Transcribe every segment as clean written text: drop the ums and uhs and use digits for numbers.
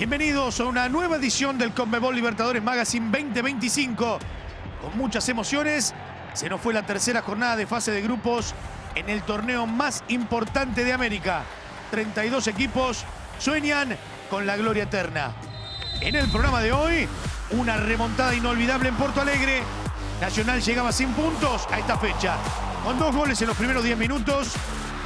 Bienvenidos a una nueva edición del Conmebol Libertadores Magazine 2025. Con muchas emociones, se nos fue la tercera jornada de fase de grupos en el torneo más importante de América. 32 equipos sueñan con la gloria eterna. En el programa de hoy, una remontada inolvidable en Porto Alegre. Nacional llegaba sin puntos a esta fecha. Con 2 goles en los primeros 10 minutos,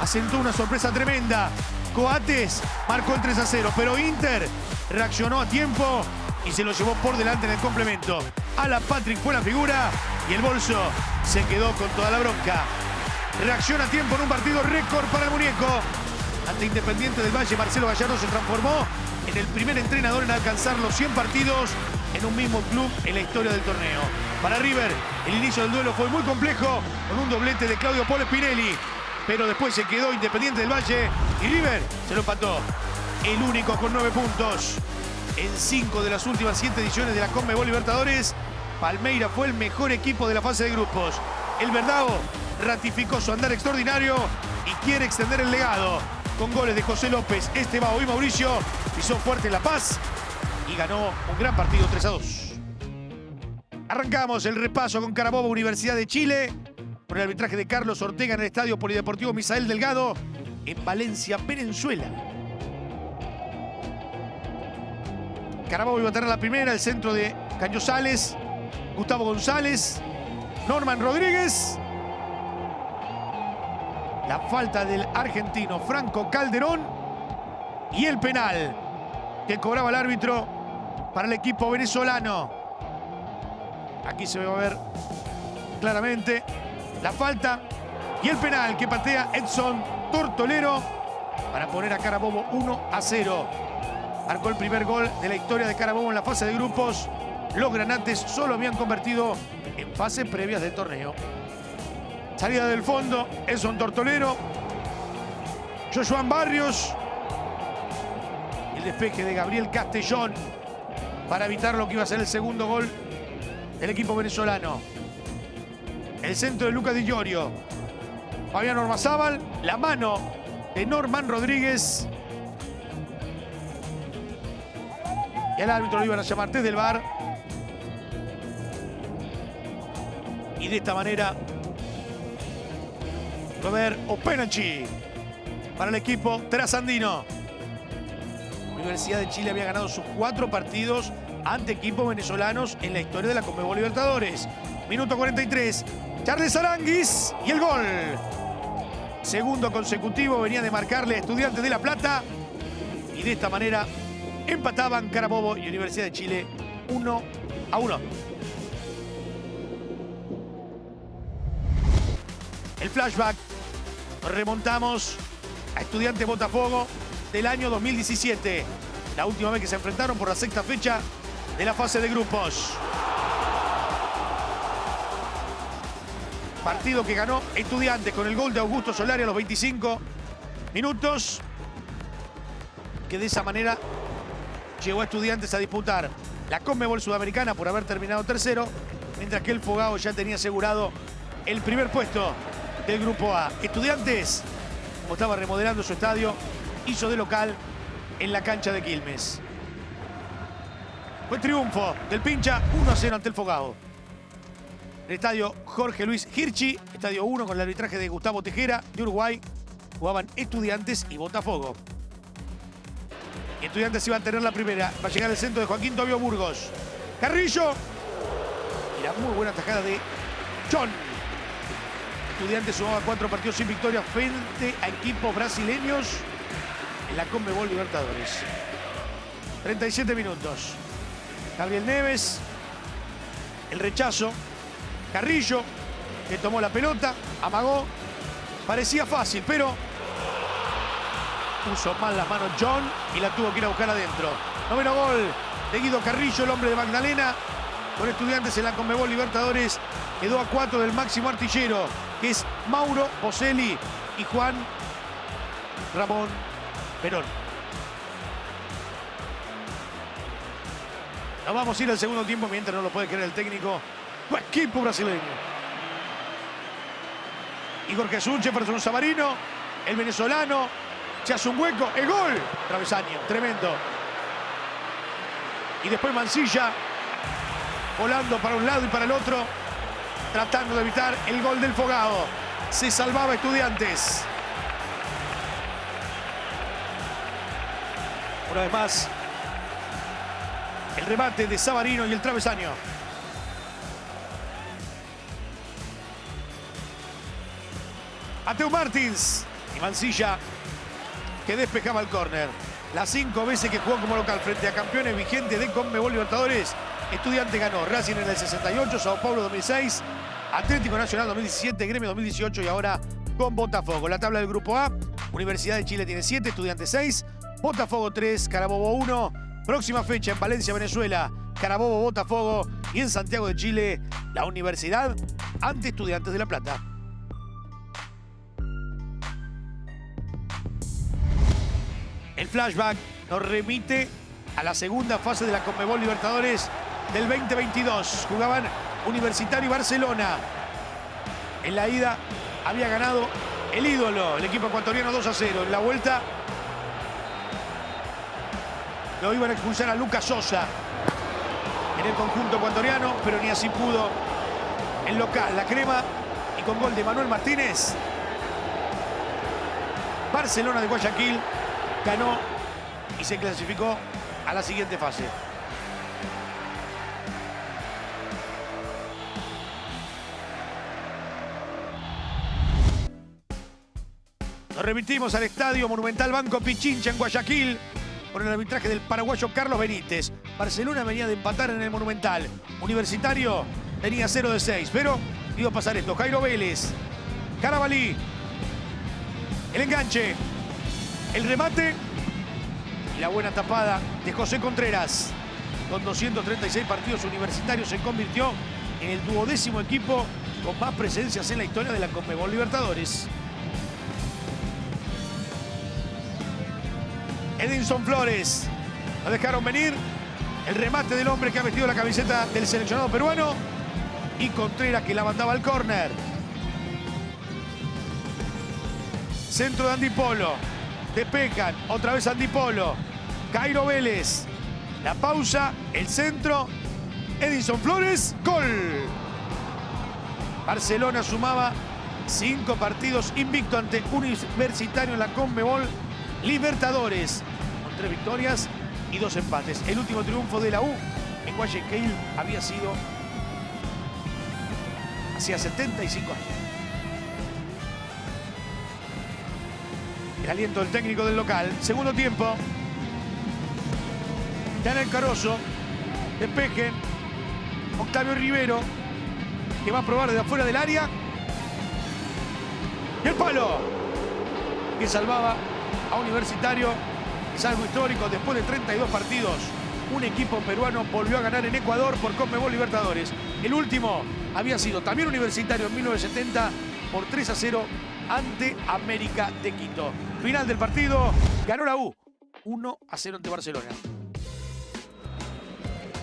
asentó una sorpresa tremenda. Coates marcó el 3-0, pero Inter reaccionó a tiempo y se lo llevó por delante en el complemento. Alan Patrick fue la figura y el bolso se quedó con toda la bronca. Reacciona a tiempo en un partido récord para el muñeco. Ante Independiente del Valle, Marcelo Gallardo se transformó en el primer entrenador en alcanzar los 100 partidos en un mismo club en la historia del torneo. Para River, el inicio del duelo fue muy complejo, con un doblete de Claudio Polo Spinelli. Pero después se quedó Independiente del Valle y River se lo empató. El único con 9 puntos. En 5 de las últimas 7 ediciones de la Conmebol Libertadores, Palmeiras fue el mejor equipo de la fase de grupos. El Verdao ratificó su andar extraordinario y quiere extender el legado. Con goles de José López, Estebao y Mauricio, pisó fuerte La Paz y ganó un gran partido 3-2. Arrancamos el repaso con Carabobo, Universidad de Chile, por el arbitraje de Carlos Ortega en el Estadio Polideportivo Misael Delgado, en Valencia, Venezuela. Carabobo iba a tener la primera, el centro de Cañosales, Gustavo González, Norman Rodríguez. La falta del argentino Franco Calderón y el penal que cobraba el árbitro para el equipo venezolano. Aquí se va a ver claramente la falta y el penal que patea Edson Tortolero para poner a Carabobo 1-0. Marcó el primer gol de la historia de Carabobo en la fase de grupos. Los granates solo habían convertido en fases previas del torneo. Salida del fondo, Edson Tortolero. Joshua Barrios. El despeje de Gabriel Castellón para evitar lo que iba a ser el segundo gol del equipo venezolano. El centro de Lucas Di Llorio. Fabián Ormazábal. La mano de Norman Rodríguez. Y al árbitro lo iban a llamar desde el VAR. Y de esta manera, Robert Openachi para el equipo trasandino. Universidad de Chile había ganado sus 4 partidos ante equipos venezolanos en la historia de la Conmebol Libertadores. Minuto 43, Charles Aranguis y el gol. Segundo consecutivo venía de marcarle a Estudiantes de La Plata. Y de esta manera empataban Carabobo y Universidad de Chile 1-1. El flashback. Remontamos a Estudiantes Botafogo del año 2017. La última vez que se enfrentaron por la 6ª fecha de la fase de grupos. Partido que ganó Estudiantes con el gol de Augusto Solari a los 25 minutos. Que de esa manera llevó a Estudiantes a disputar la Conmebol Sudamericana por haber terminado tercero, mientras que el Fogao ya tenía asegurado el primer puesto del Grupo A. Estudiantes, como estaba remodelando su estadio, hizo de local en la cancha de Quilmes. Fue triunfo del Pincha 1-0 ante el Fogao. El estadio Jorge Luis Hirschi, estadio 1 con el arbitraje de Gustavo Tejera de Uruguay, jugaban Estudiantes y Botafogo. Y Estudiantes iba a tener la primera. Va a llegar el centro de Joaquín Tobio Burgos. Carrillo. Y la muy buena tajada de John. Estudiantes sumaba 4 partidos sin victoria frente a equipos brasileños en la Conmebol Libertadores. 37 minutos. Gabriel Neves. El rechazo. Carrillo, que tomó la pelota, amagó. Parecía fácil, pero puso mal las manos John y la tuvo que ir a buscar adentro. Noveno gol de Guido Carrillo, el hombre de Magdalena. Con Estudiantes en la Conmebol Libertadores quedó a 4 del máximo artillero, que es Mauro Boselli y Juan Ramón Perón. Nos vamos a ir al segundo tiempo mientras no lo puede creer el técnico. ¡Buen equipo brasileño! Igor Jesús, Jefferson Savarino, el venezolano, se hace un hueco, el gol, travesaño, tremendo. Y después Mansilla, volando para un lado y para el otro, tratando de evitar el gol del Fogado. Se salvaba Estudiantes. Una vez más, el remate de Savarino y el travesaño. Mateo Martins y Mansilla, que despejaba el córner. Las 5 veces que jugó como local frente a campeones vigentes de Conmebol Libertadores, Estudiantes ganó. Racing en el 68, Sao Paulo 2006, Atlético Nacional 2017, Gremio 2018 y ahora con Botafogo. La tabla del Grupo A, Universidad de Chile tiene 7, Estudiantes 6, Botafogo 3, Carabobo 1. Próxima fecha en Valencia, Venezuela, Carabobo, Botafogo, y en Santiago de Chile, la Universidad ante Estudiantes de La Plata. El flashback nos remite a la segunda fase de la Conmebol Libertadores del 2022. Jugaban Universitario y Barcelona. En la ida había ganado el ídolo, el equipo ecuatoriano 2-0. En la vuelta lo iban a expulsar a Lucas Sosa en el conjunto ecuatoriano, pero ni así pudo el local. La crema, y con gol de Manuel Martínez, Barcelona de Guayaquil ganó y se clasificó a la siguiente fase. Nos remitimos al estadio Monumental Banco Pichincha en Guayaquil con el arbitraje del paraguayo Carlos Benítez. Barcelona venía de empatar en el Monumental. Universitario tenía 0 de 6, pero iba a pasar esto. Jairo Vélez, Carabalí, el enganche, el remate y la buena tapada de José Contreras. Con 236 partidos, Universitario se convirtió en el 12º equipo con más presencias en la historia de la Conmebol Libertadores. Edinson Flores, lo dejaron venir. El remate del hombre que ha vestido la camiseta del seleccionado peruano. Y Contreras, que la mandaba al córner. Centro de Andy Polo. Despejan, otra vez Andy Polo. Jairo Vélez. La pausa, el centro. Edinson Flores, gol. Barcelona sumaba 5 partidos invicto ante Universitario en la Conmebol Libertadores, con 3 victorias y 2 empates. El último triunfo de la U en Guayaquil había sido hacía 75 años. El aliento del técnico del local. Segundo tiempo. Daniel Caroso. Despejen. Octavio Rivero, que va a probar desde afuera del área. Y el palo, que salvaba a Universitario. Es algo histórico. Después de 32 partidos, un equipo peruano volvió a ganar en Ecuador por Conmebol Libertadores. El último había sido también Universitario en 1970 por 3-0 ante América de Quito. Final del partido, ganó la U 1-0 ante Barcelona.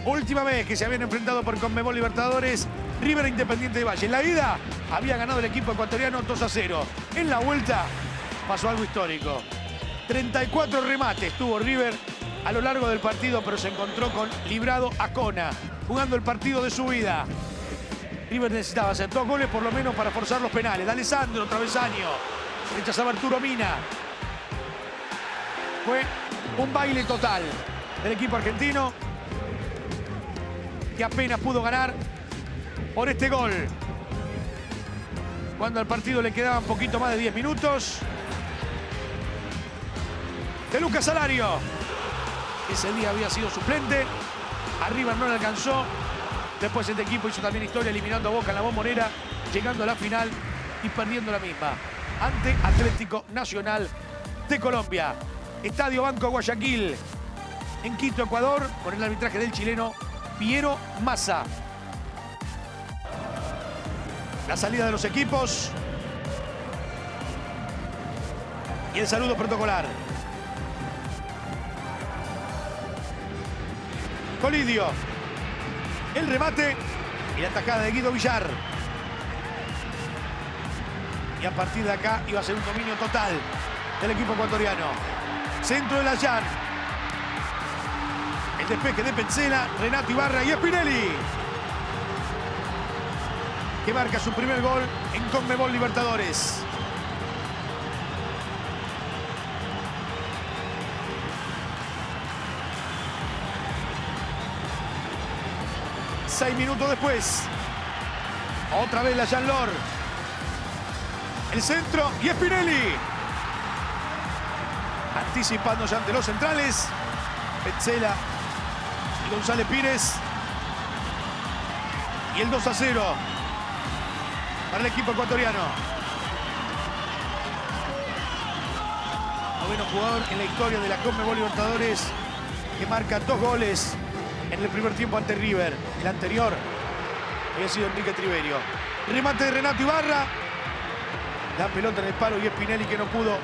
Última vez que se habían enfrentado por Conmebol Libertadores, River Independiente de Valle. En la ida había ganado el equipo ecuatoriano 2-0. En la vuelta pasó algo histórico. 34 remates tuvo River a lo largo del partido, pero se encontró con Librado Acona, jugando el partido de su vida. River necesitaba hacer 2 goles por lo menos para forzar los penales. D'Alessandro, travesaño. Rechazaba Arturo Mina. Fue un baile total del equipo argentino, que apenas pudo ganar por este gol. Cuando al partido le quedaban poquito más de 10 minutos. De Lucas Alario. Ese día había sido suplente. A River no le alcanzó. Después este equipo hizo también historia eliminando a Boca en la Bombonera, llegando a la final y perdiendo la misma ante Atlético Nacional de Colombia. Estadio Banco Guayaquil, en Quito, Ecuador, con el arbitraje del chileno Piero Massa. La salida de los equipos y el saludo protocolar. Colidio. El remate y la atajada de Guido Villar. Y a partir de acá iba a ser un dominio total del equipo ecuatoriano. Centro de la Jan. El despeje de Petzela, Renato Ibarra y Spinelli, que marca su primer gol en Conmebol Libertadores. Seis minutos después, otra vez la Jean-Lor. El centro y Spinelli, anticipándose ante los centrales. Petzela y González Pires. Y el 2-0 para el equipo ecuatoriano. Noveno jugador en la historia de la Conmebol Libertadores que marca 2 goles en el primer tiempo ante River. El anterior había sido Enrique Triverio. Remate de Renato Ibarra. La pelota en el palo y Spinelli que no pudo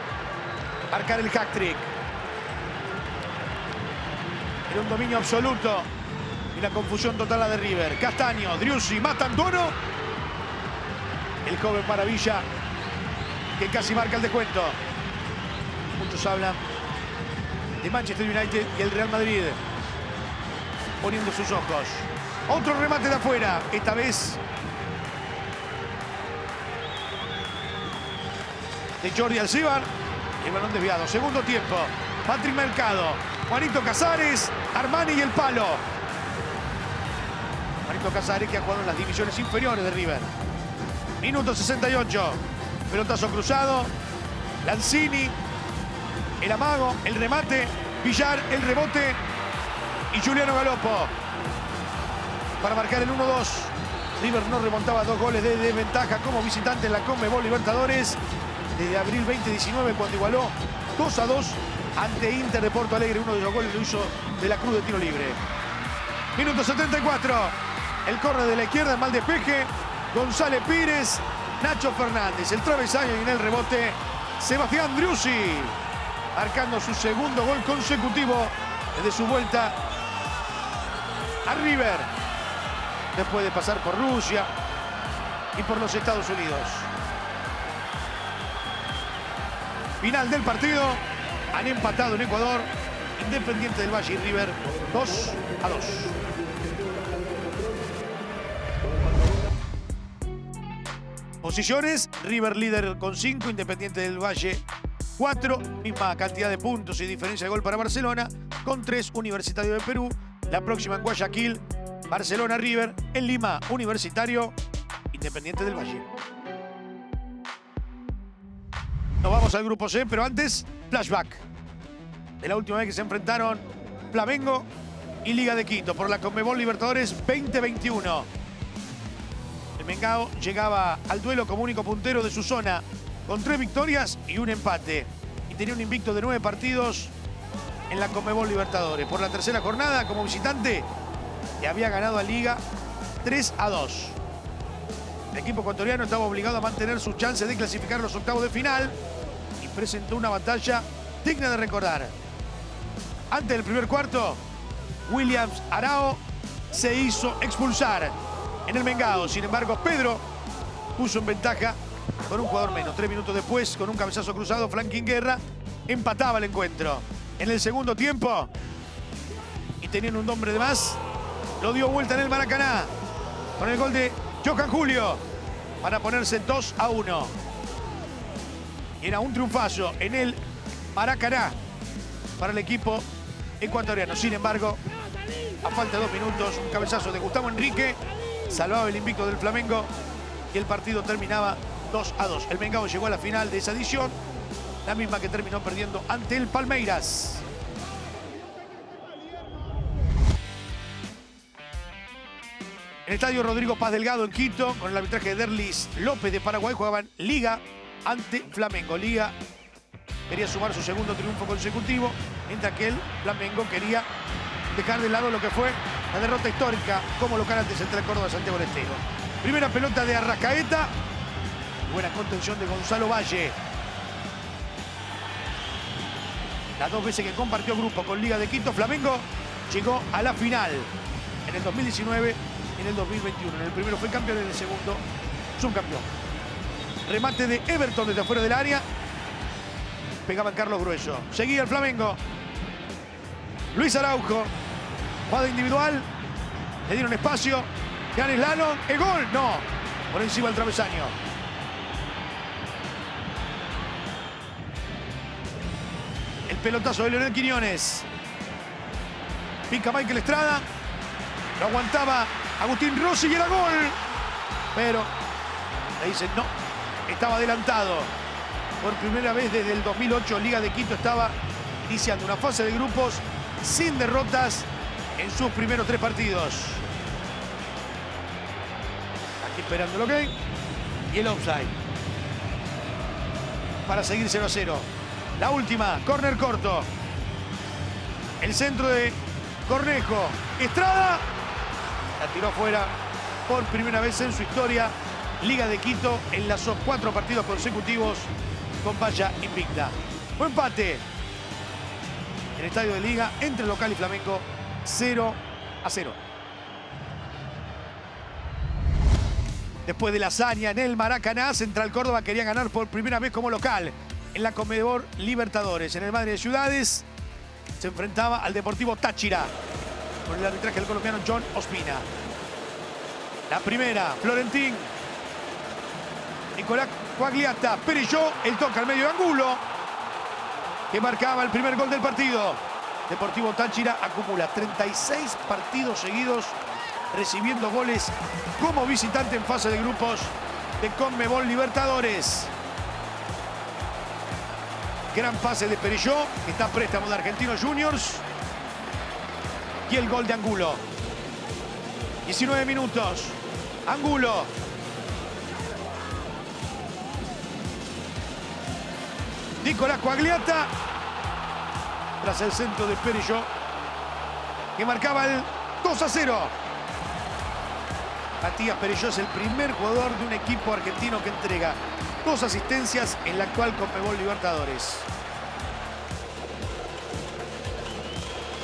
marcar el hat-trick. Era un dominio absoluto y la confusión total la de River. Castaño, Driussi, Mastantuono. El joven maravilla que casi marca el descuento. Muchos hablan de Manchester United y el Real Madrid poniendo sus ojos. Otro remate de afuera, esta vez de Jordi Alcibar. El balón desviado. Segundo tiempo. Patrick Mercado, Juanito Casares, Armani y el palo. Juanito Casares que ha jugado en las divisiones inferiores de River. Minuto 68. Pelotazo cruzado. Lanzini. El amago, el remate. Villar, el rebote. Y Juliano Galopo para marcar el 1-2. River no remontaba 2 goles de desventaja como visitante en la Conmebol Libertadores desde abril 2019, cuando igualó 2-2 ante Inter de Porto Alegre. Uno de los goles lo hizo de la Cruz de tiro libre. Minuto 74. El córner de la izquierda, mal despeje. González Pires, Nacho Fernández, el travesaño y en el rebote Sebastián Driussi, marcando su segundo gol consecutivo desde su vuelta a River, después de pasar por Rusia y por los Estados Unidos. Final del partido. Han empatado en Ecuador Independiente del Valle y River 2-2. Posiciones: River líder con 5, Independiente del Valle 4, misma cantidad de puntos y diferencia de gol para Barcelona, con 3 Universitario de Perú. La próxima en Guayaquil, Barcelona, River. En Lima, Universitario, Independiente del Valle. Nos vamos al grupo C, pero antes, flashback de la última vez que se enfrentaron Flamengo y Liga de Quito por la Conmebol Libertadores 2021. El Mengao llegaba al duelo como único puntero de su zona con 3 victorias y 1 empate. Y tenía un invicto de 9 partidos en la Conmebol Libertadores. Por la tercera jornada, como visitante, le había ganado a Liga 3-2. El equipo ecuatoriano estaba obligado a mantener sus chances de clasificar los octavos de final y presentó una batalla digna de recordar. Antes del primer cuarto, Williams Arao se hizo expulsar en el Mengao. Sin embargo, Pedro puso en ventaja con un jugador menos. 3 minutos después, con un cabezazo cruzado, Franklin Guerra empataba el encuentro. En el segundo tiempo, y teniendo un hombre de más, lo dio vuelta en el Maracaná con el gol de Johan Julio para ponerse 2-1. Era un triunfazo en el Maracaná para el equipo ecuatoriano. Sin embargo, a falta de 2 minutos, un cabezazo de Gustavo Enrique salvaba el invicto del Flamengo y el partido terminaba 2-2. El Mengao llegó a la final de esa edición, la misma que terminó perdiendo ante el Palmeiras. En el estadio Rodrigo Paz Delgado en Quito, con el arbitraje de Derlis López de Paraguay, jugaban Liga ante Flamengo. Liga quería sumar su segundo triunfo consecutivo, mientras que el Flamengo quería dejar de lado lo que fue la derrota histórica como local ante Central Córdoba Santiago del Estero. Primera pelota de Arrascaeta, buena contención de Gonzalo Valle. Las 2 veces que compartió grupo con Liga de Quito, Flamengo llegó a la final en el 2019 y en el 2021. En el primero fue campeón, en el segundo subcampeón. Remate de Everton desde afuera del área. Pegaba en Carlos Grueso. Seguía el Flamengo. Luis Araujo Jugada individual. Le dieron espacio. Giannis Lalo. ¡El gol! No. Por encima del travesaño. El pelotazo de Leonel Quiñones. Pica Michael Estrada. Lo aguantaba Agustín Rossi y era gol. Pero le dicen no. Estaba adelantado. Por primera vez desde el 2008, Liga de Quito estaba iniciando una fase de grupos sin derrotas en sus primeros 3 partidos. Aquí esperando el ok. Y el offside. Para seguir 0-0. La última, córner corto. El centro de Cornejo. Estrada. La tiró afuera por primera vez en su historia. Liga de Quito enlazó 4 partidos consecutivos con valla invicta. Buen empate en el estadio de Liga entre local y Flamengo, 0-0. Después de la hazaña en el Maracaná, Central Córdoba quería ganar por primera vez como local en la Conmebol Libertadores. En el Madre de Ciudades se enfrentaba al Deportivo Táchira con el arbitraje del colombiano John Ospina. La primera, Florentín. Nicolás Quagliata, Perelló, el toque al medio de Angulo, que marcaba el primer gol del partido. Deportivo Táchira acumula 36 partidos seguidos recibiendo goles como visitante en fase de grupos de Conmebol Libertadores. Gran pase de Perelló, que está a préstamo de Argentinos Juniors. Y el gol de Angulo. 19 minutos. Angulo. Nicolás Quagliata. Tras el centro de Perelló, que marcaba el 2-0. Matías Perelló es el primer jugador de un equipo argentino que entrega 2 asistencias en la actual Conmebol Libertadores.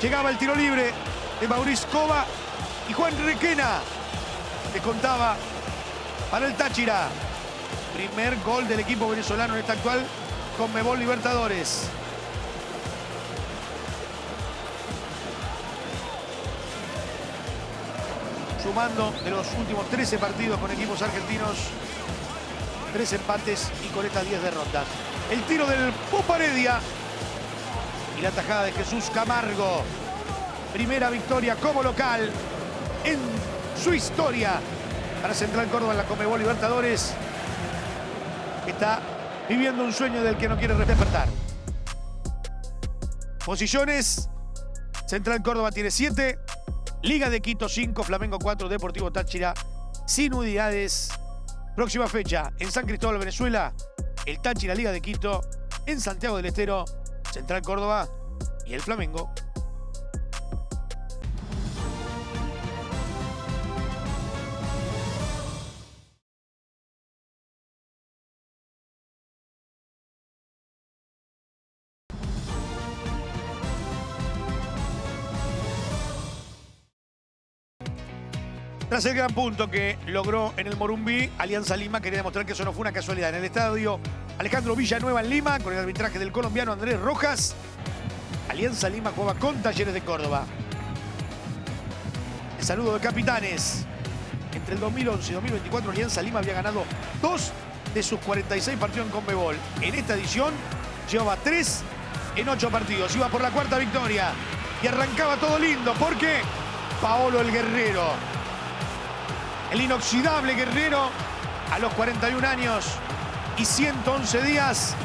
Llegaba el tiro libre de Mauricio Cova y Juan Requena, que contaba para el Táchira. Primer gol del equipo venezolano en esta actual Conmebol Libertadores. Sumando de los últimos 13 partidos con equipos argentinos, 3 empates y con estas 10 derrotas. El tiro del Popa Heredia y la tajada de Jesús Camargo. Primera victoria como local en su historia para Central Córdoba en la Conmebol Libertadores. Está viviendo un sueño del que no quiere despertar. Posiciones. Central Córdoba tiene 7. Liga de Quito 5, Flamengo 4, Deportivo Táchira sin unidades. Próxima fecha en San Cristóbal, Venezuela, el Táchira, Liga de Quito. En Santiago del Estero, Central Córdoba y el Flamengo. Tras el gran punto que logró en el Morumbí, Alianza Lima quería demostrar que eso no fue una casualidad. En el estadio Alejandro Villanueva en Lima, con el arbitraje del colombiano Andrés Rojas, Alianza Lima jugaba con Talleres de Córdoba. El saludo de capitanes. Entre el 2011 y 2024, Alianza Lima había ganado 2 de sus 46 partidos en Conmebol. En esta edición llevaba 3 en 8 partidos. Iba por la 4ª victoria. Y arrancaba todo lindo porque Paolo el Guerrero, el inoxidable Guerrero, a los 41 años y 111 días,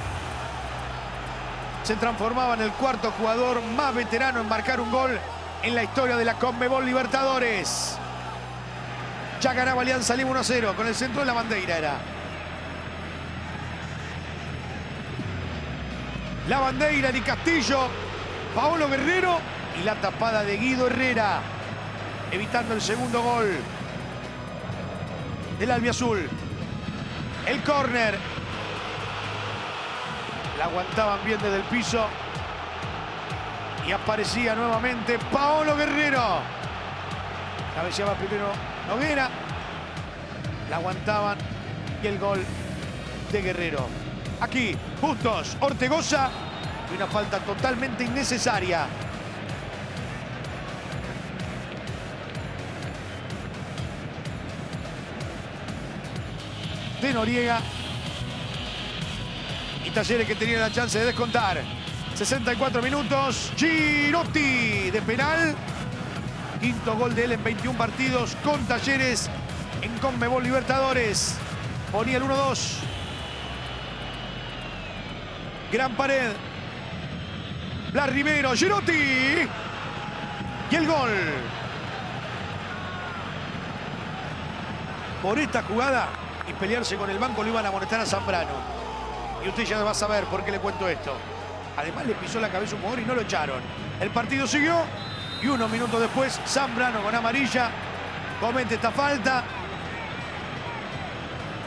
se transformaba en el 4º jugador más veterano en marcar un gol en la historia de la Conmebol Libertadores. Ya ganaba Alianza Lima 1-0 con el centro de La Bandeira. Era La Bandeira de Castillo, Paolo Guerrero y la tapada de Guido Herrera, evitando el segundo gol del albiazul. El córner. La aguantaban bien desde el piso. Y aparecía nuevamente Paolo Guerrero. Cabeceaba primero Noguera. La aguantaban. Y el gol de Guerrero. Aquí, Bustos, Ortegoza. Y una falta totalmente innecesaria. de Noriega. Y Talleres que tenía la chance de descontar. 64 minutos. Girotti de penal. Quinto gol de él en 21 partidos con Talleres en Conmebol Libertadores. Ponía el 1-2. Gran pared. Blas Rivero, Girotti. Y el gol. Por esta jugada y pelearse con el banco lo iban a amonestar a Zambrano. Y usted ya va a saber por qué le cuento esto. Además le pisó la cabeza un jugador y no lo echaron. El partido siguió y unos minutos después Zambrano con amarilla comete esta falta.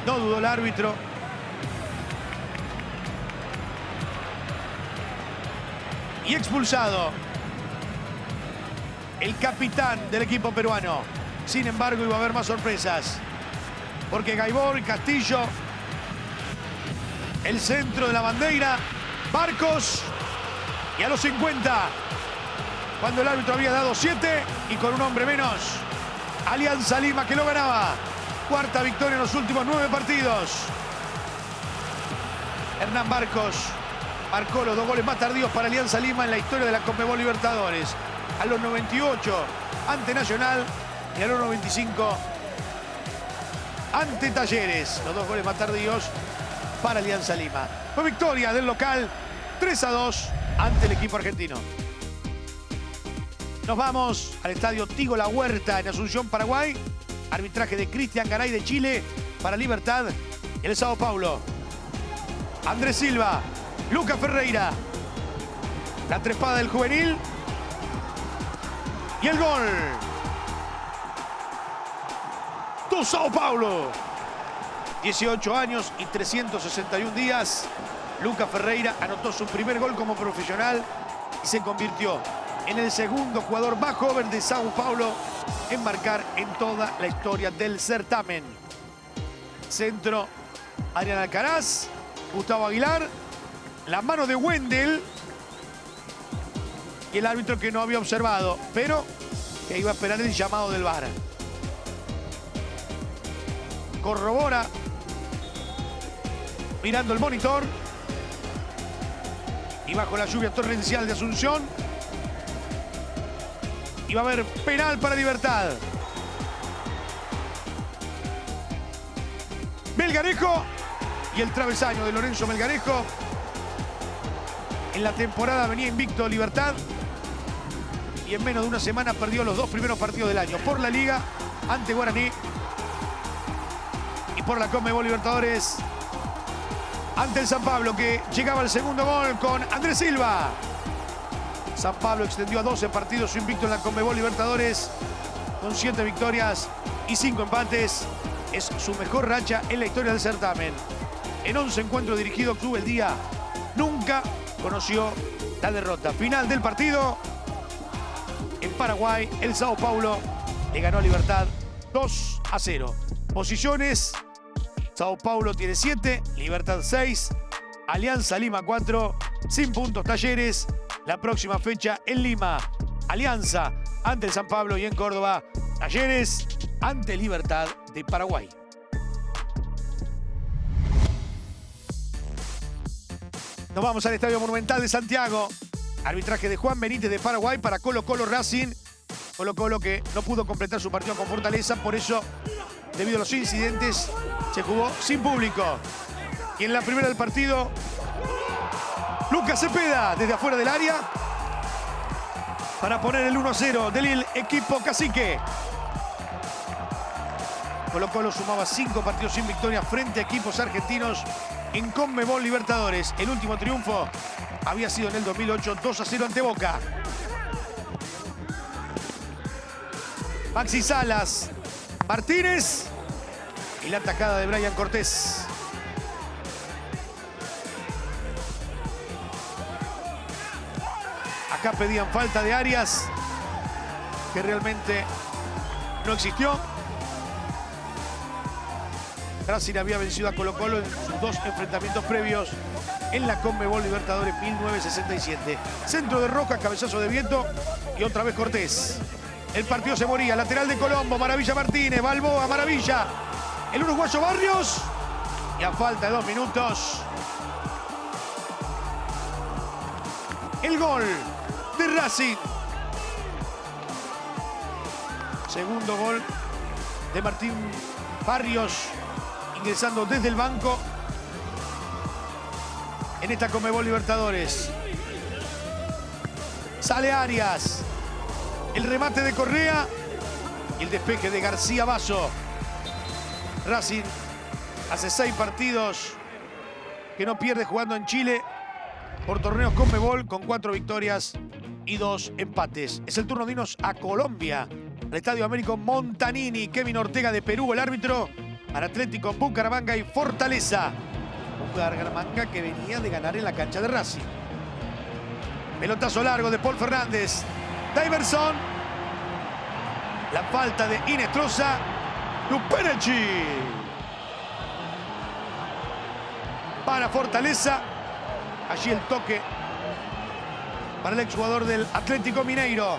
No dudó el árbitro. Y expulsado el capitán del equipo peruano. Sin embargo, iba a haber más sorpresas. Porque Gaibor, Castillo, el centro de la bandera, Barcos. Y a los 50, cuando el árbitro había dado 7 y con un hombre menos, Alianza Lima que lo ganaba. Cuarta victoria en los últimos 9 partidos. Hernán Barcos marcó los 2 goles más tardíos para Alianza Lima en la historia de la Conmebol Libertadores. A los 98 ante Nacional y a los 95 ante Talleres. Los 2 goles más tardíos para Alianza Lima. Fue victoria del local 3-2 ante el equipo argentino. Nos vamos al estadio Tigo La Huerta en Asunción, Paraguay. Arbitraje de Cristian Garay de Chile para Libertad y el Sao Paulo. Andrés Silva, Lucas Ferreira. La trepada del juvenil. Y el gol. Tu Sao Paulo. 18 años y 361 días. Lucas Ferreira anotó su primer gol como profesional y se convirtió en el segundo jugador más joven de Sao Paulo en marcar en toda la historia del certamen. Centro, Adrián Alcaraz, Gustavo Aguilar, la mano de Wendel y el árbitro que no había observado, pero que iba a esperar el llamado del VAR. Corrobora, mirando el monitor, y bajo la lluvia torrencial de Asunción, y va a haber penal para Libertad. Melgarejo y el travesaño de Lorenzo Melgarejo. En la temporada venía invicto Libertad y en menos de una semana perdió los 2 primeros partidos del año. Por la Liga ante Guaraní y por la Conmebol Libertadores ante el San Pablo, que llegaba al segundo gol con Andrés Silva. San Pablo extendió a 12 partidos su invicto en la Conmebol Libertadores con 7 victorias y 5 empates. Es su mejor racha en la historia del certamen. En 11 encuentros dirigidos Club El Día nunca conoció la derrota. Final del partido. En Paraguay, el Sao Paulo le ganó a Libertad 2-0. Posiciones: Sao Paulo tiene 7, Libertad 6, Alianza Lima 4, sin puntos Talleres. La próxima fecha en Lima, Alianza ante el San Pablo, y en Córdoba, Talleres ante Libertad de Paraguay. Nos vamos al Estadio Monumental de Santiago. Arbitraje de Juan Benítez de Paraguay para Colo-Colo Racing. Colo-Colo que no pudo completar su partido con Fortaleza, por eso, debido a los incidentes, se jugó sin público. Y en la primera del partido, Lucas Cepeda desde afuera del área para poner el 1-0 del equipo cacique. Colo-Colo sumaba 5 partidos sin victoria frente a equipos argentinos en Conmebol Libertadores. El último triunfo había sido en el 2008, 2-0 ante Boca. Maxi Salas, Martínez y la atacada de Brian Cortés. Acá pedían falta de Arias, que realmente no existió. Racing había vencido a Colo-Colo en sus 2 enfrentamientos previos en la Conmebol Libertadores 1967. Centro de Roca, cabezazo de Vieto y otra vez Cortés. El partido se moría. Lateral de Colombo, Maravilla Martínez, Balboa, Maravilla. El uruguayo Barrios Y a falta de 2 minutos, el gol de Racing. Segundo gol de Martín Barrios, ingresando desde el banco en esta Conmebol Libertadores. Sale Arias. El remate de Correa y el despeje de García Basso. Racing hace 6 partidos que no pierde jugando en Chile por torneos Conmebol, con 4 victorias y 2 empates. Es el turno de irnos a Colombia, al Estadio Américo Montanini. Kevin Ortega de Perú, el árbitro, para Atlético Bucaramanga y Fortaleza. Bucaramanga que venía de ganar en la cancha de Racing. Pelotazo largo de Paul Fernández. Daverson. La falta de Inestrosa. Luperechi. Para Fortaleza. Allí el toque para el exjugador del Atlético Mineiro.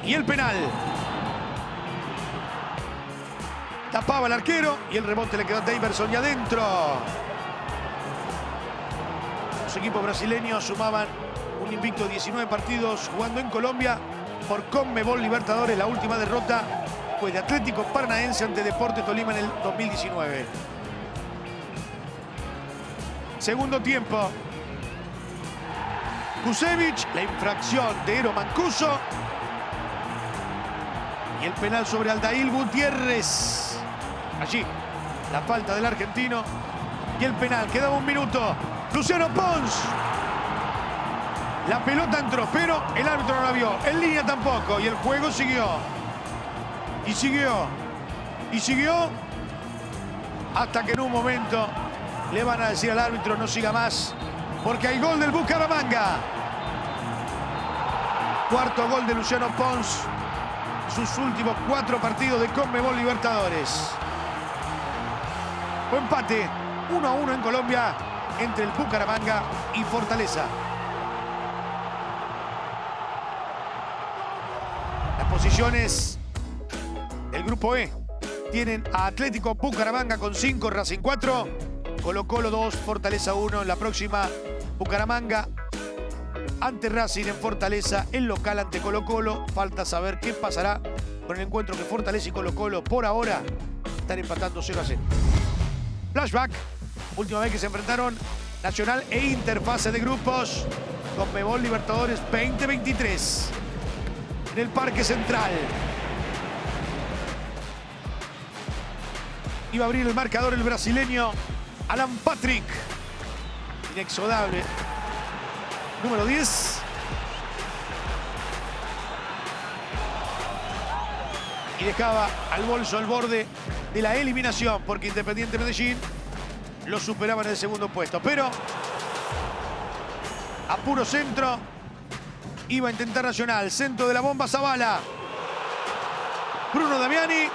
Y el penal. Tapaba el arquero y el rebote le quedó a Daverson y adentro. Los equipos brasileños sumaban un invicto de 19 partidos jugando en Colombia por Conmebol Libertadores. La última derrota fue de Atlético Paranaense ante Deportes Tolima en el 2019. Segundo tiempo. Kusevich, la infracción de Eero Mancuso. Y el penal sobre Aldair Gutiérrez. Allí, la falta del argentino. Y el penal, quedaba 1 minuto. Luciano Pons. La pelota entró, pero el árbitro no la vio. En línea tampoco. Y el juego siguió. Y siguió. Y siguió. Hasta que en un momento le van a decir al árbitro no siga más. Porque hay gol del Bucaramanga. Cuarto gol de Luciano Pons. Sus últimos 4 partidos de Conmebol Libertadores. Fue empate 1-1 en Colombia entre el Bucaramanga y Fortaleza. Las posiciones del grupo E tienen a Atlético Bucaramanga con 5, Racing 4, Colo-Colo 2, Fortaleza 1. En la próxima, Bucaramanga ante Racing en Fortaleza, el local ante Colo-Colo. Falta saber qué pasará con el encuentro que Fortaleza y Colo-Colo por ahora están empatando 0-0. Flashback, última vez que se enfrentaron Nacional e Inter, fase de grupos, Conmebol Libertadores 2023, en el Parque Central. Iba a abrir el marcador el brasileño Alan Patrick, inexorable, número 10. Y dejaba al bolso al borde de la eliminación, porque Independiente Medellín lo superaba en el segundo puesto. Pero a puro centro iba a intentar Nacional. Centro de la bomba Zavala. Bruno Damiani.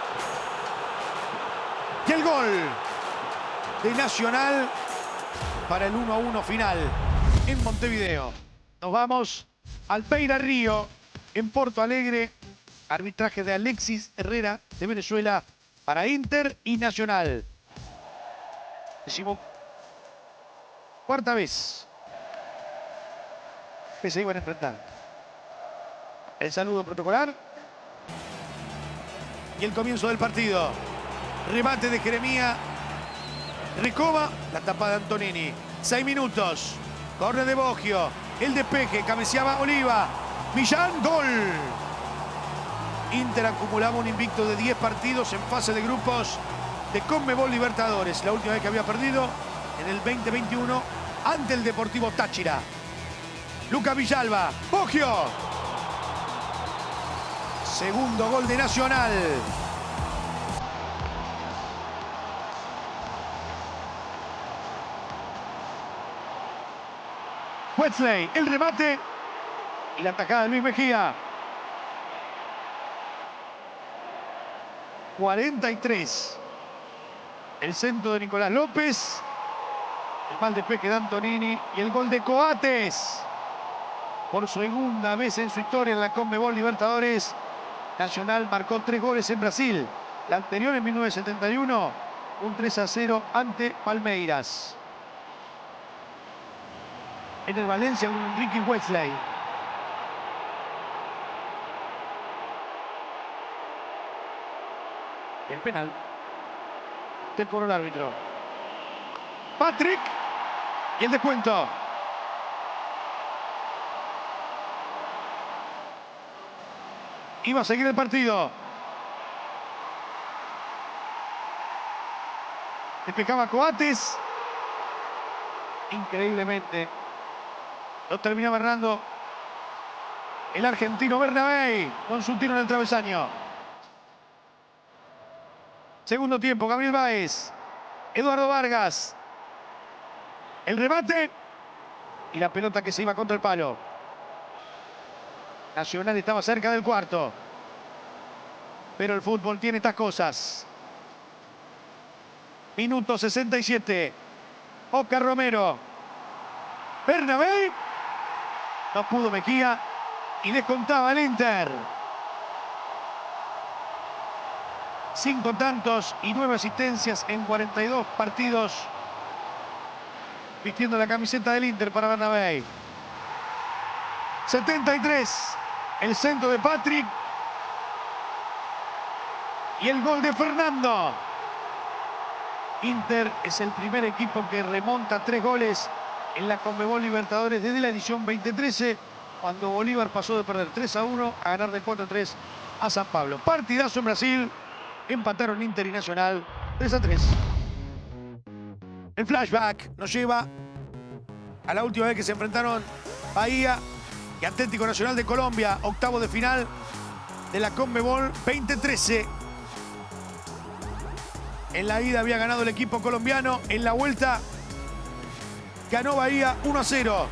Y el gol de Nacional para el 1-1 final en Montevideo. Nos vamos al Beira Río, en Porto Alegre. Arbitraje de Alexis Herrera de Venezuela para Inter y Nacional. Cuarta vez que se iban a enfrentar. El saludo protocolar y el comienzo del partido. Remate de Jeremía. Recoba, la tapa de Antonini. 6 minutos. Corre de Boggio. El despeje, cabeceaba Oliva. Millán, gol. Inter acumulaba un invicto de 10 partidos en fase de grupos de Conmebol Libertadores. La última vez que había perdido en el 2021 ante el Deportivo Táchira. Lucas Villalba. Boggio. Segundo gol de Nacional. Wesley, el remate y la atajada de Luis Mejía. 43. El centro de Nicolás López. El mal despeje de Antonini y el gol de Coates. Por segunda vez en su historia en la Conmebol Libertadores, Nacional marcó 3 goles en Brasil. La anterior en 1971 un 3-0 ante Palmeiras. En el Valencia, un Ricky Wesley. El penal. Te cobró el árbitro. Patrick. Y el descuento. Iba a seguir el partido. Despejaba Coates. Increíblemente. Lo terminaba errando el argentino Bernabé con su tiro en el travesaño. Segundo tiempo, Gabriel Báez. Eduardo Vargas. El remate. Y la pelota que se iba contra el palo. Nacional estaba cerca del cuarto. Pero el fútbol tiene estas cosas. Minuto 67. Oscar Romero. Bernabé. No pudo Mejía. Y descontaba el Inter. 5 tantos y 9 asistencias en 42 partidos. Vistiendo la camiseta del Inter para Bernabé. 73. El centro de Patrick. Y el gol de Fernando. Inter es el primer equipo que remonta 3 goles en la Conmebol Libertadores desde la edición 2013, cuando Bolívar pasó de perder 3-1 a ganar de 4-3 a San Pablo. Partidazo en Brasil. Empataron Inter y Nacional 3-3. El flashback nos lleva a la última vez que se enfrentaron Bahía y Atlético Nacional de Colombia, octavo de final de la Conmebol 2013. En la ida había ganado el equipo colombiano, en la vuelta ganó Bahía 1-0.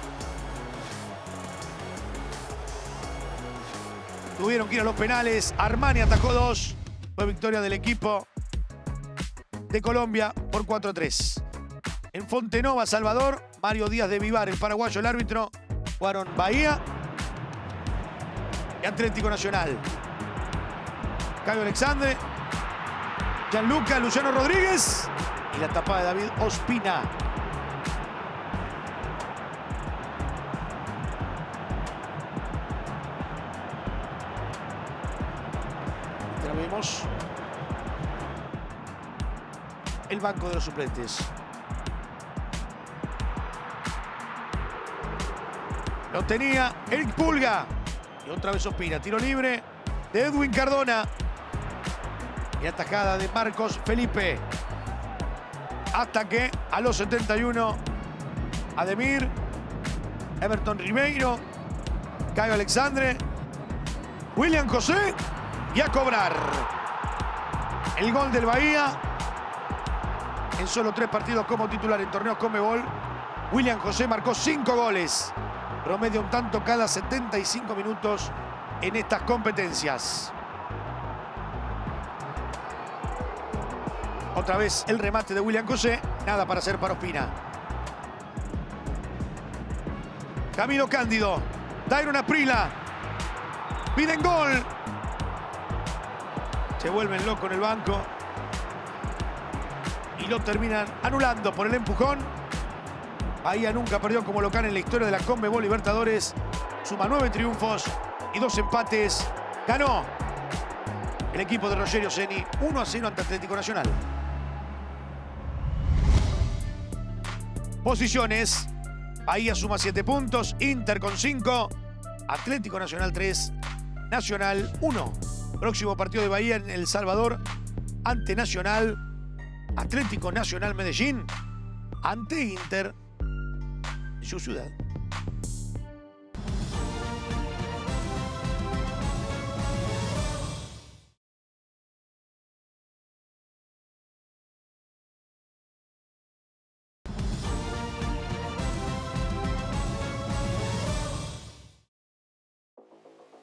Tuvieron que ir a los penales, Armani atajó 2. Fue victoria del equipo de Colombia por 4-3. En Fontenova, Salvador, Mario Díaz de Vivar, el paraguayo, el árbitro. Jugaron Bahía y Atlético Nacional. Caio Alexandre, Gianluca, Luciano Rodríguez y la tapada de David Ospina. Ya vemos el banco de los suplentes. Lo tenía Eric Pulga. Y otra vez Ospina. Tiro libre de Edwin Cardona. Y atajada de Marcos Felipe. Hasta que a los 71, Ademir, Everton Ribeiro, Caio Alexandre, William José y a cobrar. El gol del Bahía. En solo 3 partidos como titular en torneos Conmebol, William José marcó 5 goles. Promedio un tanto cada 75 minutos en estas competencias. Otra vez el remate de William José. Nada para hacer para Ospina. Camilo Cándido. Dairon Aprila. Piden gol. Se vuelven locos en el banco. Y lo terminan anulando por el empujón. Bahía nunca perdió como local en la historia de la Conmebol Libertadores. Suma 9 triunfos y 2 empates. Ganó el equipo de Rogerio Ceni 1-0 ante Atlético Nacional. Posiciones. Bahía suma 7 puntos. Inter con 5. Atlético Nacional 3. Nacional 1. Próximo partido de Bahía en El Salvador ante Nacional. Atlético Nacional Medellín ante Inter en su ciudad.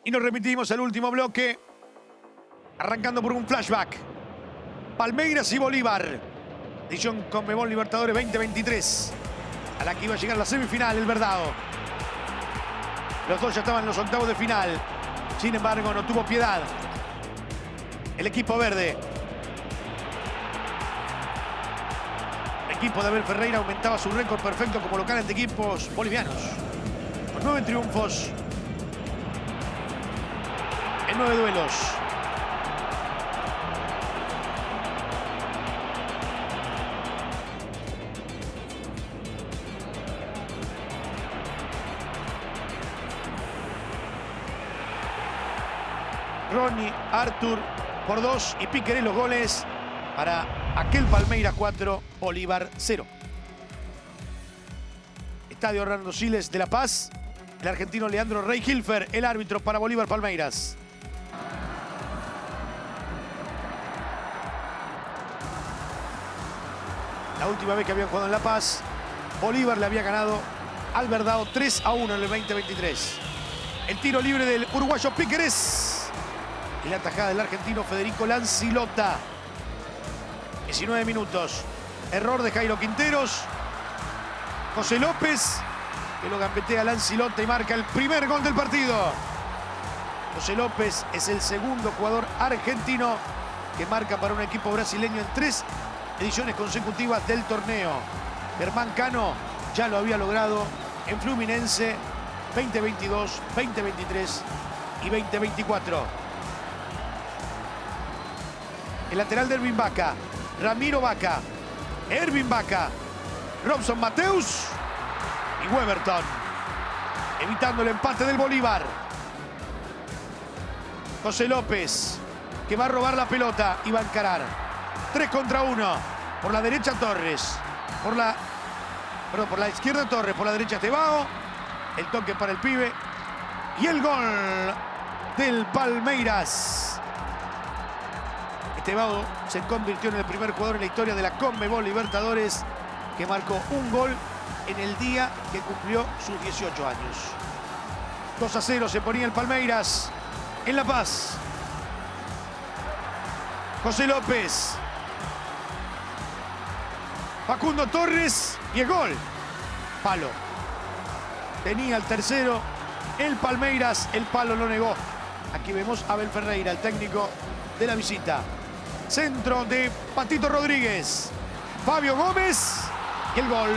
Y nos remitimos al último bloque, arrancando por un flashback. Palmeiras y Bolívar, edición Conmebol Libertadores 2023, a la que iba a llegar la semifinal, el Verdado. Los dos ya estaban en los octavos de final. Sin embargo, no tuvo piedad el equipo verde. equipo de Abel Ferreira aumentaba su récord perfecto como local ante equipos bolivianos. Con 9 triunfos en 9 duelos. Ronnie, Arthur por 2 y Piquerés los goles para aquel Palmeiras 4, Bolívar 0. Estadio Hernando Siles de La Paz. El argentino Leandro Rey Hilfer, el árbitro para Bolívar Palmeiras. La última vez que habían jugado en La Paz, Bolívar le había ganado al Verdao 3-1 en el 2023. El tiro libre del uruguayo Piquerés. Y la atajada del argentino Federico Lancilota. 19 minutos. Error de Jairo Quinteros. José López, que lo gambetea a Lancilota y marca el primer gol del partido. José López es el segundo jugador argentino que marca para un equipo brasileño en 3 ediciones consecutivas del torneo. Germán Cano ya lo había logrado en Fluminense 2022, 2023 y 2024. El lateral de Ervin Vaca, Ramiro Vaca, Ervin Vaca, Robson Mateus y Weberton, evitando el empate del Bolívar. José López, que va a robar la pelota y va a encarar. 3 contra 1. Por la derecha Torres. Por la izquierda Torres. Por la derecha Tebao. El toque para el pibe. Y el gol del Palmeiras. Tebao se convirtió en el primer jugador en la historia de la Conmebol Libertadores que marcó un gol en el día que cumplió sus 18 años. 2-0 se ponía el Palmeiras en La Paz. José López. Facundo Torres y el gol. Palo. Tenía el tercero. El Palmeiras, el palo lo negó. Aquí vemos a Abel Ferreira, el técnico de la visita. Centro de Patito Rodríguez. Fabio Gómez. Y el gol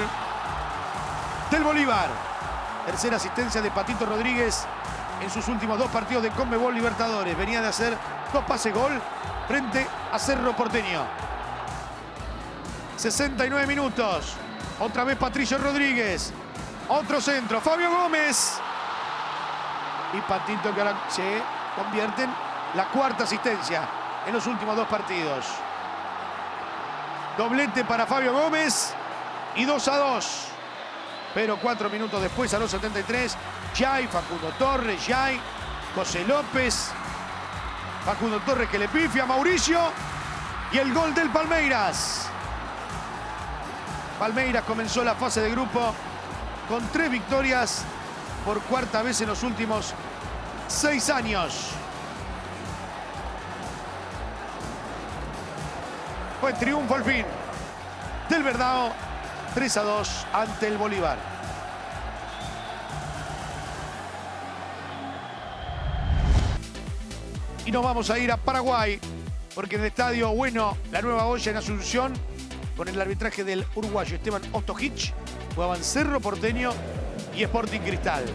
del Bolívar. Tercera asistencia de Patito Rodríguez en sus últimos 2 partidos de Conmebol Libertadores. Venía de hacer 2 pases gol frente a Cerro Porteño. 69 minutos. Otra vez Patricio Rodríguez. Otro centro. Fabio Gómez. Y Patito que ahora se convierte en la 4ª asistencia en los últimos 2 partidos. Doblete para Fabio Gómez y 2-2. Pero 4 minutos después, a los 73, Jai, Facundo Torres, Jai, José López. Facundo Torres que le pifia a Mauricio. Y el gol del Palmeiras. Palmeiras comenzó la fase de grupo con 3 victorias por 4ª vez en los últimos 6 años. Fue triunfo al fin del Verdao, 3-2 ante el Bolívar. Y nos vamos a ir a Paraguay, porque en el estadio Bueno, la Nueva Olla en Asunción, con el arbitraje del uruguayo Esteban Ostojic, jugaban Cerro Porteño y Sporting Cristal.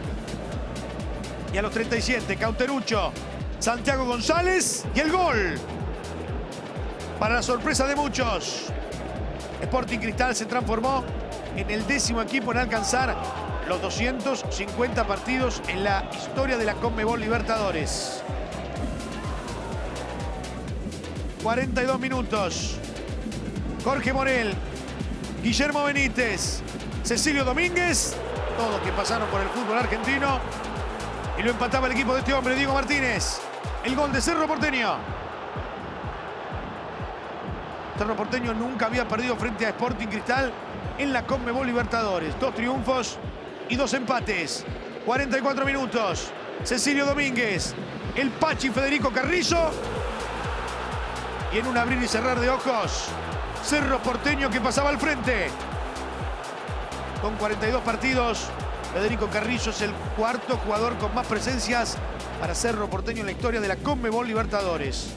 Y a los 37, Cauterucho, Santiago González y el gol. Para la sorpresa de muchos, Sporting Cristal se transformó en el 10º equipo en alcanzar los 250 partidos en la historia de la Conmebol Libertadores. 42 minutos. Jorge Morel, Guillermo Benítez, Cecilio Domínguez, todos que pasaron por el fútbol argentino. Y lo empataba el equipo de este hombre, Diego Martínez. El gol de Cerro Porteño. Cerro Porteño nunca había perdido frente a Sporting Cristal en la Conmebol Libertadores. 2 triunfos y 2 empates. 44 minutos. Cecilio Domínguez, el Pachi Federico Carrizo. Y en un abrir y cerrar de ojos, Cerro Porteño que pasaba al frente. Con 42 partidos, Federico Carrizo es el 4º jugador con más presencias para Cerro Porteño en la historia de la Conmebol Libertadores.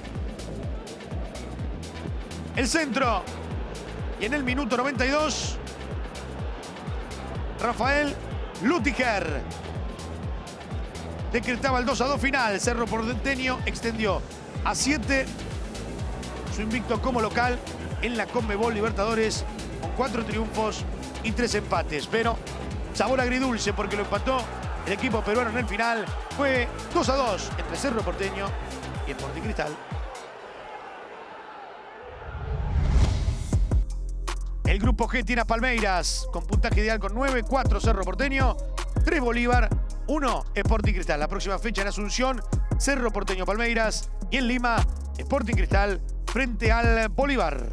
El centro Y en el minuto 92, Rafael Lutiger decretaba el 2-2 final. Cerro Porteño extendió a 7 su invicto como local en la Conmebol Libertadores con 4 triunfos y 3 empates. Pero sabor agridulce porque lo empató el equipo peruano en el final. Fue 2-2 entre Cerro Porteño y Sporting Cristal. El grupo G tiene a Palmeiras con puntaje ideal con 9, 4 Cerro Porteño, 3 Bolívar, 1 Sporting Cristal. La próxima fecha en Asunción, Cerro Porteño Palmeiras y en Lima, Sporting Cristal frente al Bolívar.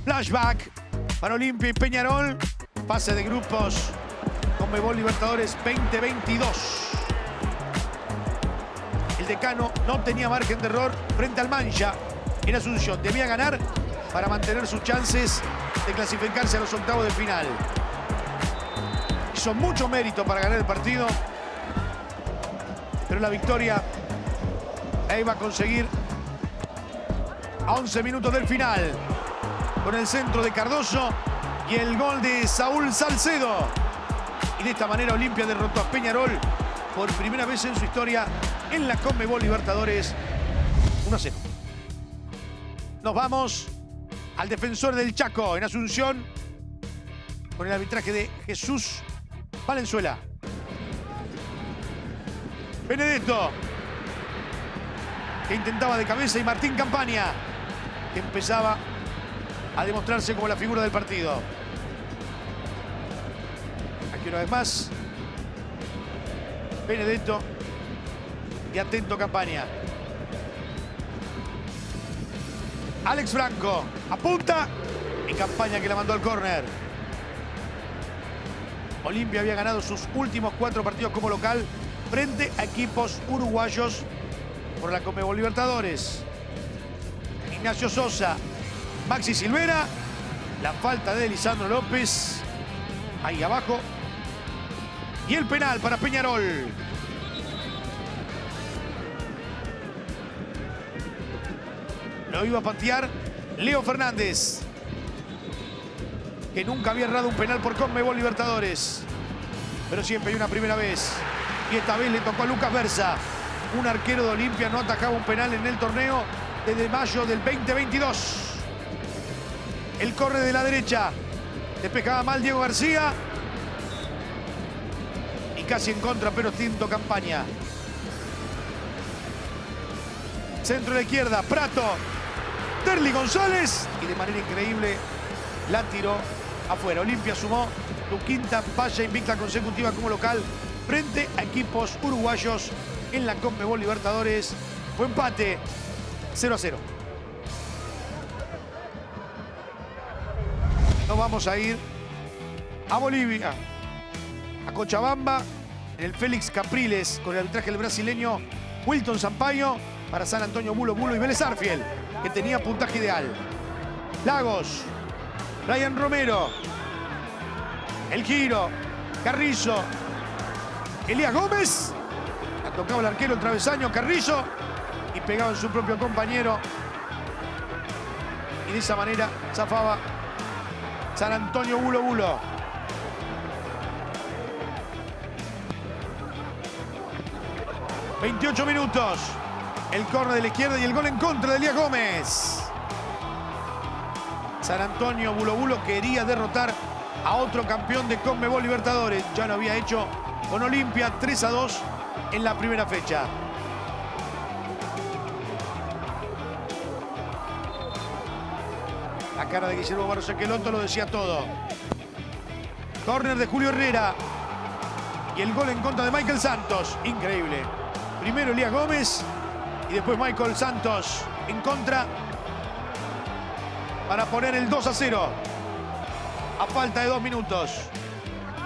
Flashback para Olimpia y Peñarol. Fase de grupos Conmebol Libertadores 2022. El decano no tenía margen de error frente al Mancha en Asunción. Debía ganar para mantener sus chances de clasificarse a los octavos de final. Hizo mucho mérito para ganar el partido, pero la victoria la iba a conseguir a 11 minutos del final, con el centro de Cardoso y el gol de Saúl Salcedo. Y de esta manera Olimpia derrotó a Peñarol por primera vez en su historia en la Conmebol Libertadores 1-0. Nos vamos al Defensor del Chaco en Asunción con el arbitraje de Jesús Valenzuela. Benedetto, que intentaba de cabeza, y Martín Campaña, que empezaba a demostrarse como la figura del partido. Aquí una vez más Benedetto y atento Campaña. Alex Franco apunta y Campaña que la mandó al córner. Olimpia había ganado sus últimos 4 partidos como local frente a equipos uruguayos por la Conmebol Libertadores. Ignacio Sosa, Maxi Silvera, la falta de Lisandro López ahí abajo y el penal para Peñarol. Lo iba a patear Leo Fernández, que nunca había errado un penal por Conmebol Libertadores, pero siempre hay una primera vez. Y esta vez le tocó a Lucas Versa. Un arquero de Olimpia no atajaba un penal en el torneo desde mayo del 2022. El corre de la derecha. Despejaba mal Diego García. Y casi en contra, pero tinto Campaña. Centro de la izquierda, Prato. Terly González. Y de manera increíble la tiró afuera. Olimpia sumó su quinta falla invicta consecutiva como local frente a equipos uruguayos en la Conmebol Libertadores. Fue empate 0-0. Nos vamos a ir a Bolivia, a Cochabamba, en el Félix Capriles, con el arbitraje del brasileño Wilton Sampaio para San Antonio Bulo Bulo y Vélez Arfiel, que tenía puntaje ideal. Lagos, Ryan Romero, El Giro, Carrizo, Elías Gómez. La tocaba el arquero, el travesaño, Carrizo, y pegaba en su propio compañero. Y de esa manera zafaba San Antonio Bulo Bulo. ...28 minutos... el córner de la izquierda y el gol en contra de Elías Gómez. San Antonio Bulo Bulo quería derrotar a otro campeón de Conmebol Libertadores. Ya lo había hecho con Olimpia 3-2 en la primera fecha. La cara de Guillermo Barros Esqueloto lo decía todo. Córner de Julio Herrera. Y el gol en contra de Michael Santos. Increíble. Primero Elías Gómez y después Michael Santos en contra para poner el 2-0 a falta de 2 minutos.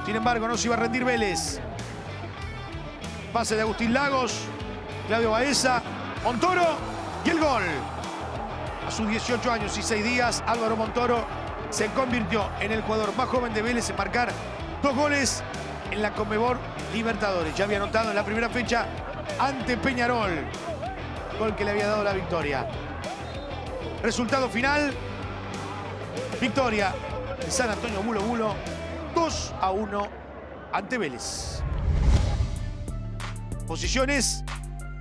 Sin embargo, no se iba a rendir Vélez. Pase de Agustín Lagos, Claudio Baeza, Montoro y el gol. A sus 18 años y 6 días, Álvaro Montoro se convirtió en el jugador más joven de Vélez en marcar 2 goles en la Conmebol Libertadores. Ya había anotado en la primera fecha ante Peñarol. gol que le había dado la victoria. Resultado final, victoria de San Antonio Bulo Bulo, 2-1 ante Vélez. Posiciones,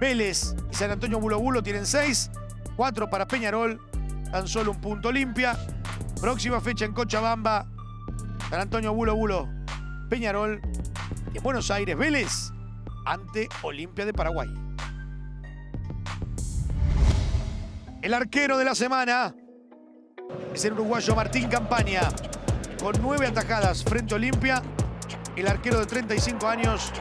Vélez y San Antonio Bulo Bulo tienen 6, 4 para Peñarol, tan solo un punto limpia. Próxima fecha en Cochabamba, San Antonio Bulo Bulo, Peñarol, y en Buenos Aires, Vélez ante Olimpia de Paraguay. El arquero de la semana es el uruguayo Martín Campaña, con 9 atajadas frente a Olimpia. El arquero de 35 años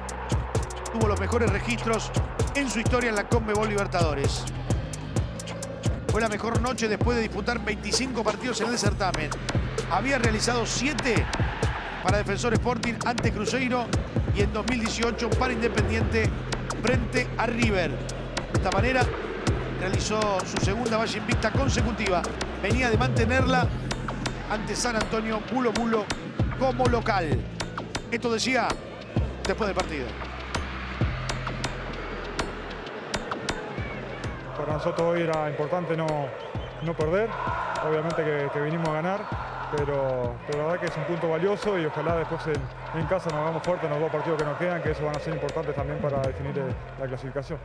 tuvo los mejores registros en su historia en la Conmebol Libertadores. Fue la mejor noche después de disputar 25 partidos en el certamen. Había realizado 7 para Defensor Sporting ante Cruzeiro y en 2018 para Independiente frente a River. De esta manera realizó su segunda valla invicta consecutiva. Venía de mantenerla ante San Antonio Bulo Bulo como local. Esto decía después del partido. Para nosotros hoy era importante no perder. Obviamente que vinimos a ganar, pero la verdad que es un punto valioso y ojalá después en casa nos hagamos fuertes en los 2 partidos que nos quedan, que eso van a ser importantes también para definir la clasificación.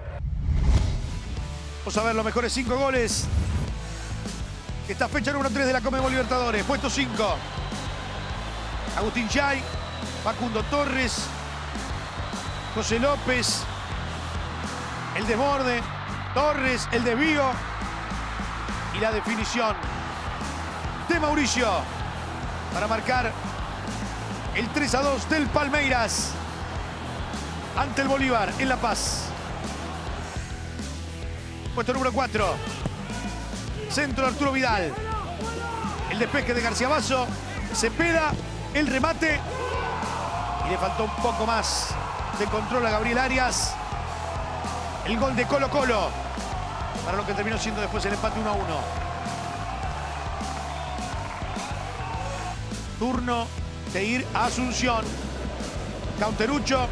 Vamos a ver los mejores 5 goles. Esta fecha número 3 de la Conmebol Libertadores. Puesto 5. Agustín Chay, Facundo Torres, José López, el desborde, Torres, el desvío y la definición de Mauricio para marcar el 3-2 del Palmeiras ante el Bolívar en La Paz. Puesto número 4. Centro de Arturo Vidal. El despeje de García Basso. Cepeda, el remate. Y le faltó un poco más de control a Gabriel Arias. El gol de Colo Colo, para lo que terminó siendo después el empate 1-1. Turno de ir a Asunción. Cauterucho,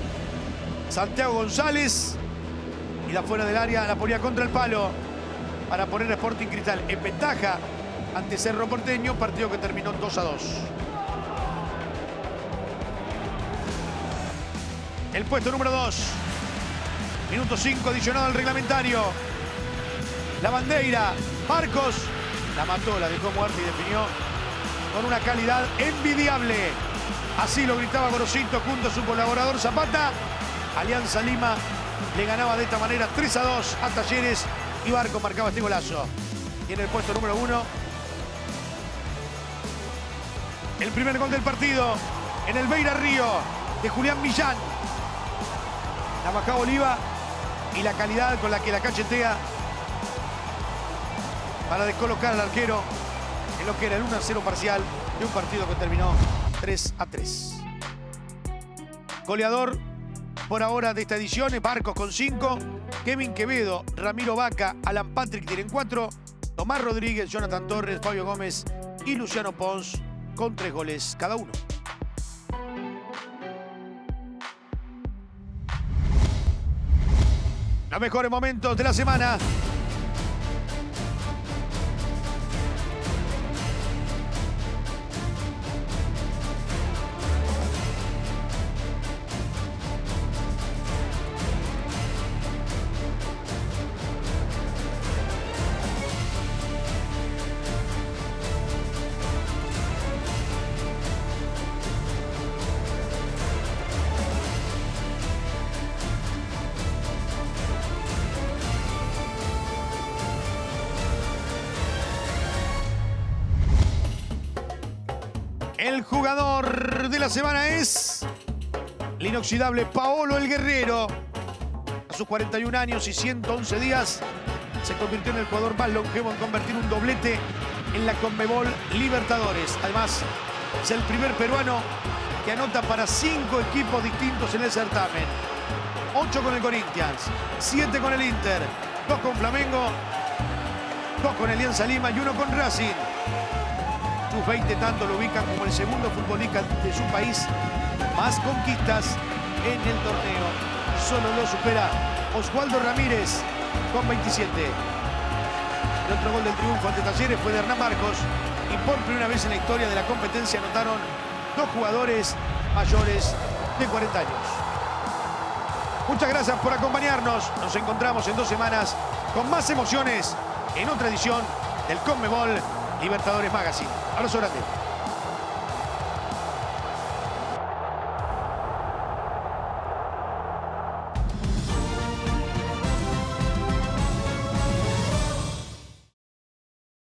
Santiago González. Y la fuera del área la ponía contra el palo para poner a Sporting Cristal en ventaja ante Cerro Porteño. Partido que terminó 2-2. El puesto número 2. Minuto 5 adicionado al reglamentario. La bandera, Marcos, la mató, la dejó muerta y definió con una calidad envidiable. Así lo gritaba Gorosito junto a su colaborador Zapata. Alianza Lima le ganaba de esta manera 3-2 a Talleres y Barco marcaba este golazo. Y en el puesto número 1, el primer gol del partido en el Beira Río de Julián Millán. La bajaba Oliva y la calidad con la que la cachetea para descolocar al arquero en lo que era el 1-0 parcial de un partido que terminó 3-3. Goleador por ahora de esta edición es Barcos con 5, Kevin Quevedo, Ramiro Vaca, Alan Patrick tienen 4, Tomás Rodríguez, Jonathan Torres, Fabio Gómez y Luciano Pons con 3 goles cada uno. Los mejores momentos de la semana. El jugador de la semana es el inoxidable Paolo el Guerrero. A sus 41 años y 111 días se convirtió en el jugador más longevo en convertir un doblete en la Conmebol Libertadores. Además, es el primer peruano que anota para 5 equipos distintos en el certamen. 8 con el Corinthians, 7 con el Inter, 2 con Flamengo, 2 con Alianza Lima y 1 con Racing. Sus 20 tantos lo ubican como el segundo futbolista de su país más conquistas en el torneo. Solo lo supera Oswaldo Ramírez con 27. El otro gol del triunfo ante Talleres fue de Hernán Marcos. Y por primera vez en la historia de la competencia anotaron 2 jugadores mayores de 40 años. Muchas gracias por acompañarnos. Nos encontramos en 2 semanas con más emociones en otra edición del CONMEBOL Libertadores Magazine. Abrazo grande.